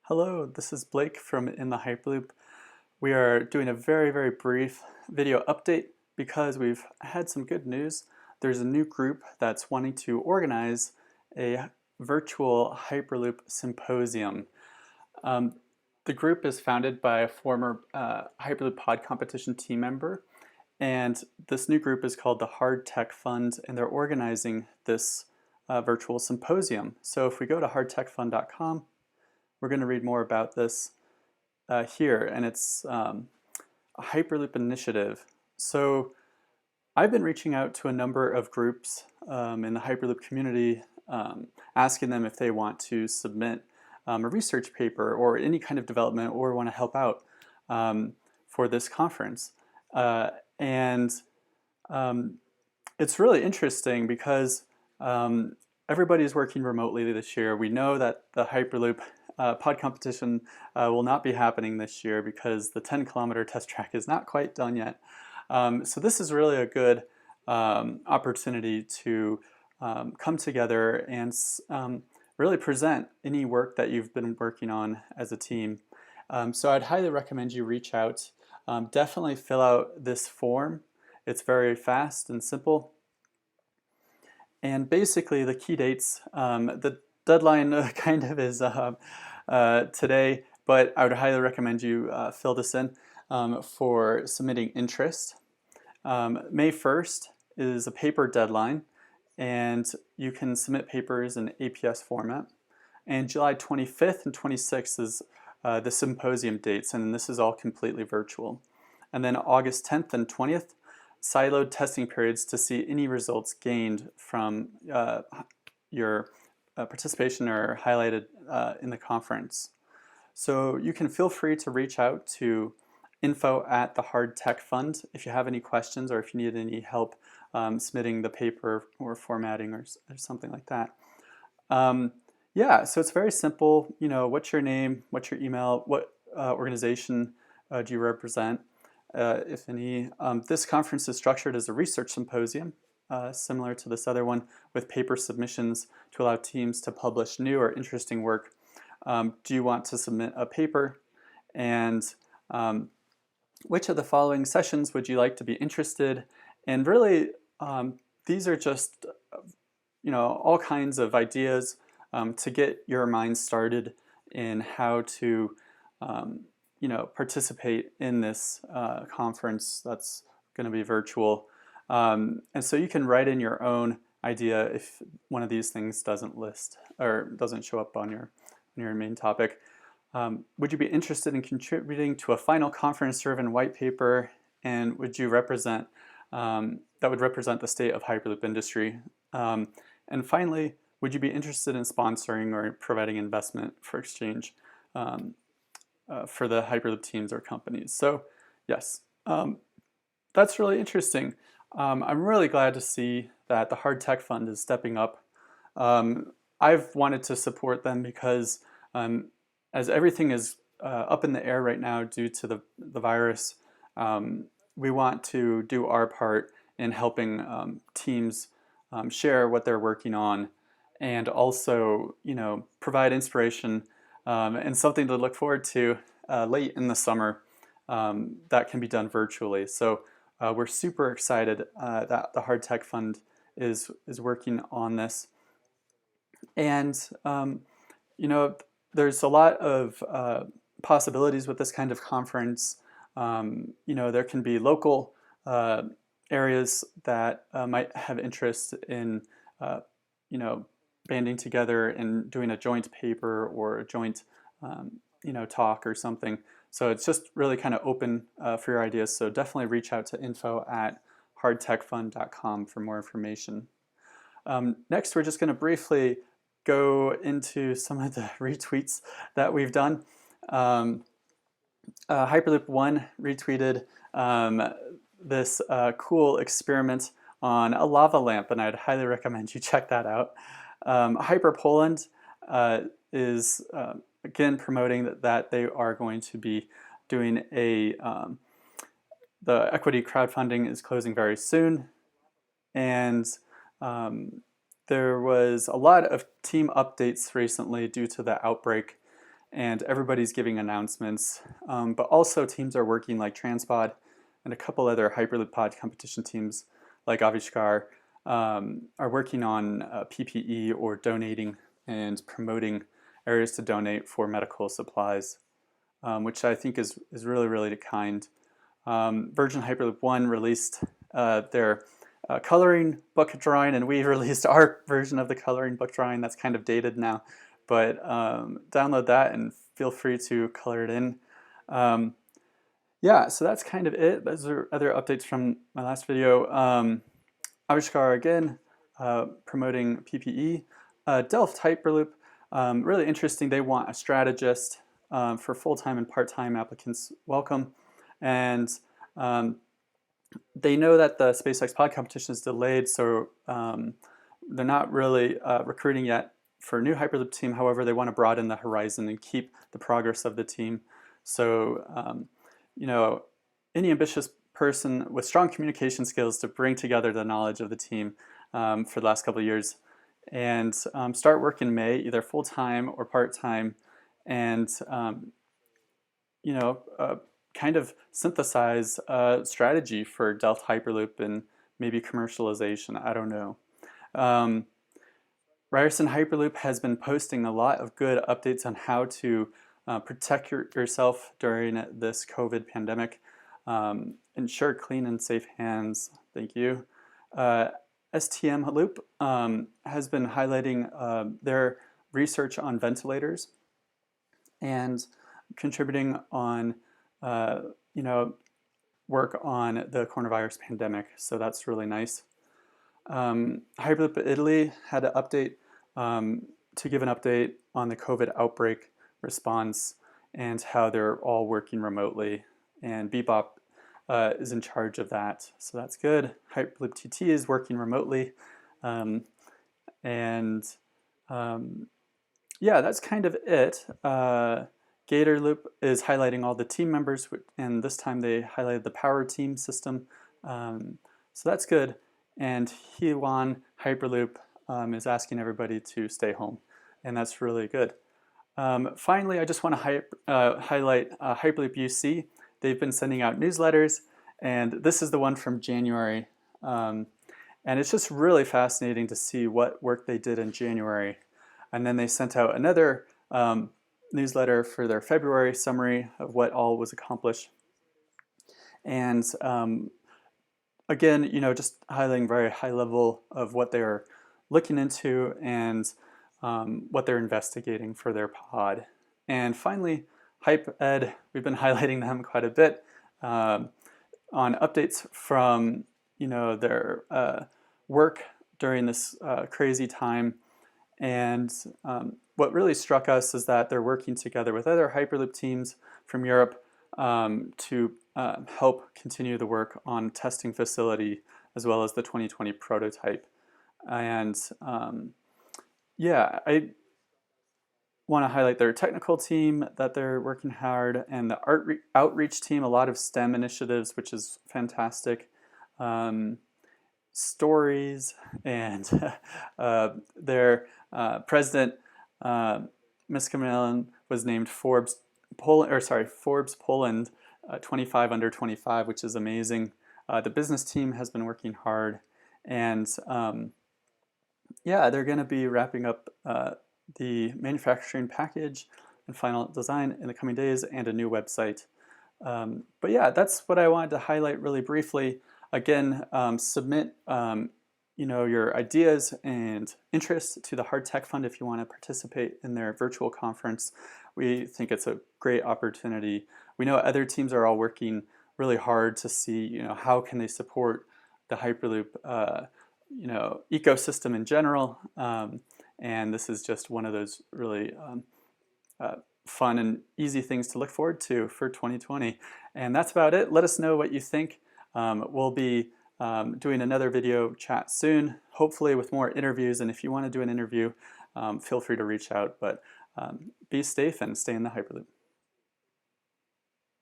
Hello, this is Blake from InTheHyperloop. We are doing a very brief video update because we've had some good news. There's a new group that's wanting to organize a virtual Hyperloop symposium. The group is founded by a former Hyperloop Pod Competition team member, and this new group is called the Hard Tech Fund, and they're organizing this virtual symposium. So if we go to hardtechfund.com, we're going to read more about this here, and it's a Hyperloop Initiative. So I've been reaching out to a number of groups in the Hyperloop community, asking them if they want to submit a research paper or any kind of development or want to help out for this conference. And it's really interesting because everybody's working remotely this year. We know that the Hyperloop pod competition will not be happening this year because the 10-kilometer test track is not quite done yet. So this is really a good opportunity to come together and really present any work that you've been working on as a team. So I'd highly recommend you reach out. Definitely fill out this form. It's very fast and simple. And basically the key dates, the deadline kind of is today, but I would highly recommend you fill this in for submitting interest. May 1st is a paper deadline, and you can submit papers in APS format. And July 25th and 26th is the symposium dates, and this is all completely virtual. And then August 10th and 20th, siloed testing periods to see any results gained from your participation or highlighted in the conference. So you can feel free to reach out to info@thehardtechfund if you have any questions or if you need any help submitting the paper or formatting or something like that. Yeah, so it's very simple. You know, what's your name, what's your email, what organization do you represent, if any. This conference is structured as a research symposium, similar to this other one, with paper submissions to allow teams to publish new or interesting work. Do you want to submit a paper? And which of the following sessions would you like to be interested? And really, these are just, all kinds of ideas to get your mind started in how to, participate in this conference that's going to be virtual. And so you can write in your own idea if one of these things doesn't list or doesn't show up on your main topic. Would you be interested in contributing to a final conference-driven white paper, and would you represent, that would represent the state of Hyperloop industry? And finally, would you be interested in sponsoring or providing investment for exchange for the Hyperloop teams or companies? So yes, that's really interesting. I'm really glad to see that the Hard Tech Fund is stepping up. I've wanted to support them because as everything is up in the air right now due to the virus, we want to do our part in helping teams share what they're working on, and also, provide inspiration and something to look forward to late in the summer that can be done virtually. So we're super excited that the Hard Tech Fund is working on this. And, there's a lot of possibilities with this kind of conference. There can be local areas that might have interest in, banding together and doing a joint paper or a joint, talk or something. So it's just really kind of open for your ideas. So definitely reach out to info@hardtechfund.com for more information. Next, we're just going to briefly go into some of the retweets that we've done. Hyperloop 1 retweeted this cool experiment on a lava lamp, and I'd highly recommend you check that out. Hyper Poland is again promoting that they are going to be doing the equity crowdfunding is closing very soon, and there was a lot of team updates recently due to the outbreak, and everybody's giving announcements. But also teams are working like Transpod and a couple other Hyperloop pod competition teams like Avishkar are working on PPE or donating and promoting areas to donate for medical supplies, which I think is really, really kind. Virgin Hyperloop 1 released their coloring book drawing, and we released our version of the coloring book drawing. That's kind of dated now, but download that and feel free to color it in. Yeah, so that's kind of it. Those are other updates from my last video. Avishkar again, promoting PPE. Delft Hyperloop, really interesting. They want a strategist for full-time and part-time applicants. Welcome. And they know that the SpaceX pod competition is delayed, so they're not really recruiting yet for a new Hyperloop team. However, they want to broaden the horizon and keep the progress of the team. So, you know, any ambitious person with strong communication skills to bring together the knowledge of the team for the last couple of years and start work in May, either full-time or part-time, and you know, kind of synthesize a strategy for Delft Hyperloop and maybe commercialization. I don't know. Ryerson Hyperloop has been posting a lot of good updates on how to protect yourself during this COVID pandemic. Ensure clean and safe hands. Thank you. STM Loop has been highlighting their research on ventilators and contributing on you know, work on the coronavirus pandemic. So that's really nice. Hyperloop Italy had an update to give an update on the COVID outbreak response and how they're all working remotely, and Bebop is in charge of that, so that's good. Hyperloop TT is working remotely, and yeah, that's kind of it. Gatorloop is highlighting all the team members, and this time they highlighted the power team system, so that's good. And Hywan Hyperloop is asking everybody to stay home, and that's really good. Finally, I just want to highlight Hyperloop UC. They've been sending out newsletters, and this is the one from January. And it's just really fascinating to see what work they did in January. And then they sent out another newsletter for their February summary of what all was accomplished. And again, you know, just highlighting very high level of what they're looking into and what they're investigating for their pod. And finally, HypEd, we've been highlighting them quite a bit on updates from, you know, their work during this crazy time. And what really struck us is that they're working together with other Hyperloop teams from Europe to help continue the work on testing facility as well as the 2020 prototype. And yeah, I want to highlight their technical team, that they're working hard, and the outreach team, a lot of STEM initiatives, which is fantastic. Stories, and their president, Ms. Camillon, was named Forbes Poland 25 under 25, which is amazing. The business team has been working hard, and yeah, they're going to be wrapping up the manufacturing package and final design in the coming days, and a new website. But yeah, that's what I wanted to highlight really briefly. Again, submit you know, your ideas and interests to the Hard Tech Fund if you want to participate in their virtual conference. We think it's a great opportunity. We know other teams are all working really hard to see, you know, how can they support the Hyperloop you know, ecosystem in general. And this is just one of those really fun and easy things to look forward to for 2020. And that's about it. Let us know what you think. We'll be doing another video chat soon, hopefully with more interviews. And if you want to do an interview, feel free to reach out. But be safe and stay in the Hyperloop.